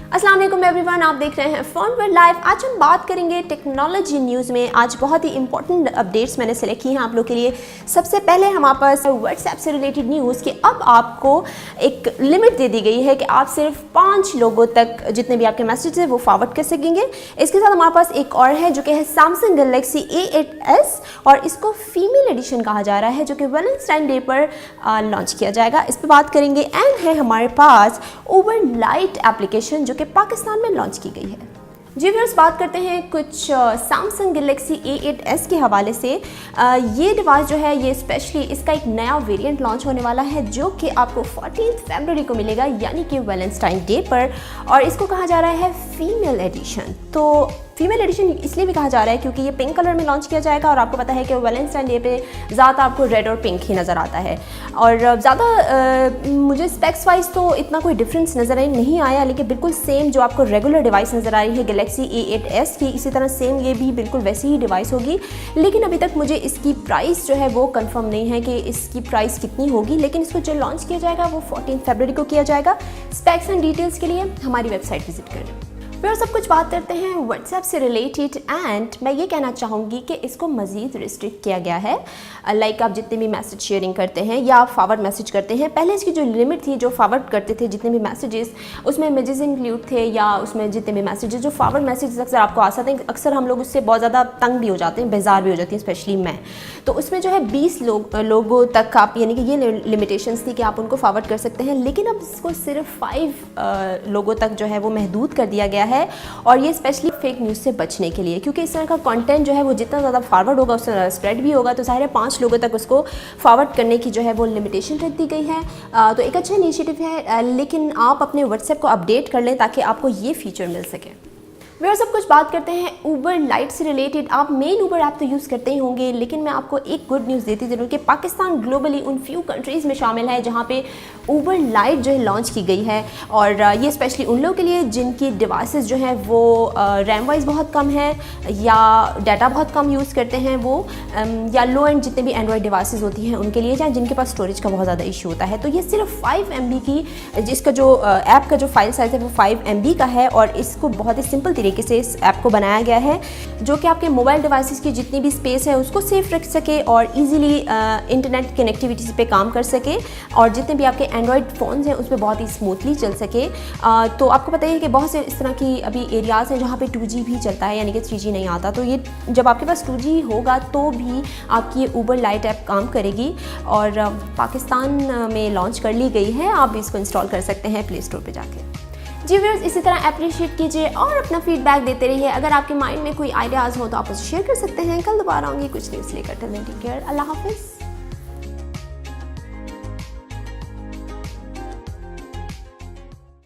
अस्सलाम वालेकुम एवरीवन, आप देख रहे हैं फोनवर्ल्ड लाइव। आज हम बात करेंगे टेक्नोलॉजी न्यूज़ में। आज बहुत ही इंपॉर्टेंट अपडेट्स मैंने सेलेक्ट की हैं आप लोग के लिए। सबसे पहले हमारे पास व्हाट्सएप से रिलेटेड न्यूज़ कि अब आपको एक लिमिट दे दी गई है कि आप सिर्फ 5 लोगों तक जितने भी आपके मैसेज हैं वो फॉरवर्ड कर सकेंगे। इसके साथ हमारे पास एक और है जो कि है सैमसंग गैलेक्सी A8s और इसको फीमेल एडिशन कहा जा रहा है जो कि वैलेंटाइन डे पर लॉन्च किया जाएगा। इस पर बात करेंगे। एंड है हमारे पास ओवर लाइट एप्लीकेशन जो कि पाकिस्तान में लॉन्च की गई है। जी व्यूअर्स, बात करते हैं कुछ सैमसंग गैलेक्सी A8s के हवाले से। ये डिवाइस जो है ये स्पेशली इसका एक नया वेरिएंट लॉन्च होने वाला है जो कि आपको 14 फरवरी को मिलेगा, यानी कि वैलेंटाइन डे पर। और इसको कहा जा रहा है फीमेल एडिशन। तो फीमेल एडिशन इसलिए भी कहा जा रहा है क्योंकि ये पिंक कलर में लॉन्च किया जाएगा और आपको पता है कि वैलेंटाइन डे पे ज़्यादा आपको रेड और पिंक ही नज़र आता है। और ज़्यादा मुझे स्पेक्स वाइज तो इतना कोई डिफरेंस नज़र नहीं आया, लेकिन बिल्कुल सेम जो आपको रेगुलर डिवाइस नज़र आ रही है गैलेक्सी A8s की, इसी तरह सेम ये भी बिल्कुल वैसी ही डिवाइस होगी। लेकिन अभी तक मुझे इसकी प्राइस जो है वो कंफर्म नहीं है कि इसकी प्राइस कितनी होगी, लेकिन इसको जो लॉन्च किया जाएगा वो 14 फरवरी को किया जाएगा। स्पेक्स एंड डिटेल्स के लिए हमारी वेबसाइट विजिट करें। फिर सब कुछ बात करते हैं व्हाट्सएप से रिलेटेड। एंड मैं ये कहना चाहूँगी कि इसको मज़ीद रिस्ट्रिक्ट किया गया है। लाइक आप जितने भी मैसेज शेयरिंग करते हैं या आप फॉरवर्ड मैसेज करते हैं, पहले इसकी जो लिमिट थी जो फॉरवर्ड करते थे जितने भी मैसेजेस उसमें इमेजेस इंक्लूड थे, या उसमें जितने भी मैसेजेस जो फॉरवर्ड मैसेजेस अक्सर आपको आ सकते हैं, अक्सर हम लोग उससे बहुत ज़्यादा तंग भी हो जाते हैं, बेजार भी हो जाती हैं, स्पेशली मैं। तो उसमें जो है 20 लोगों तक आप, यानी कि ये लिमिटेशंस थी कि आप उनको फॉरवर्ड कर सकते हैं। लेकिन अब इसको सिर्फ 5 लोगों तक जो है वो महदूद कर दिया गया है, और ये स्पेशली फेक न्यूज़ से बचने के लिए, क्योंकि इस तरह का कंटेंट जो है वो जितना ज़्यादा फॉरवर्ड होगा उससे ज़्यादा स्प्रेड भी होगा। तो ज़ाहिर है 5 लोगों तक उसको फॉरवर्ड करने की जो है वो लिमिटेशन रख दी गई है। तो एक अच्छा इनिशिएटिव है, लेकिन आप अपने व्हाट्सएप को अपडेट कर लें ताकि आपको ये फीचर मिल सके। वे सब कुछ बात करते हैं ऊबर लाइट से रिलेटेड। आप मेन ऊबर ऐप तो यूज़ करते ही होंगे, लेकिन मैं आपको एक गुड न्यूज़ देती ज़रूर कि पाकिस्तान ग्लोबली उन फ्यू कंट्रीज़ में शामिल है जहाँ पे ऊबर लाइट जो है लॉन्च की गई है। और ये स्पेशली उन लोगों के लिए जिनकी डिवाइसेस जो हैं वो रैम वाइज बहुत कम है, या डाटा बहुत कम यूज़ करते हैं वो, या लो एंड जितने भी एंड्रॉयड डिवाइसेस होती हैं उनके लिए, या जिनके पास स्टोरेज का बहुत ज़्यादा इशू होता है। तो ये सिर्फ 5 MB की, जिसका जो ऐप का जो फाइल साइज़ है वो 5 MB का है, और इसको बहुत ही सिंपल तरीके से इस ऐप को बनाया गया है जो कि आपके मोबाइल डिवाइसेस की जितनी भी स्पेस है उसको सेफ रख सके और इजीली इंटरनेट कनेक्टिविटी पे काम कर सके, और जितने भी आपके एंड्रॉयड फ़ोन्स हैं उसमें बहुत ही स्मूथली चल सके। तो आपको पता है कि बहुत से इस तरह की अभी एरियाज़ हैं जहाँ पे 2G भी चलता है, यानी कि 3G नहीं आता। तो ये जब आपके पास 2G होगा तो भी आपकी ये ऊबर लाइट ऐप काम करेगी, और पाकिस्तान में लॉन्च कर ली गई है। आप इसको इंस्टॉल कर सकते हैं प्ले स्टोर पर जाके। जी व्यूअर्स, इसी तरह अप्रिशिएट कीजिए और अपना फीडबैक देते रहिए। अगर आपके माइंड में कोई आइडियाज़ हो तो आप उसे शेयर कर सकते हैं। कल दोबारा आऊँगी कुछ न्यूज़ लेकर। टेक केयर, अल्लाह हाफिज़।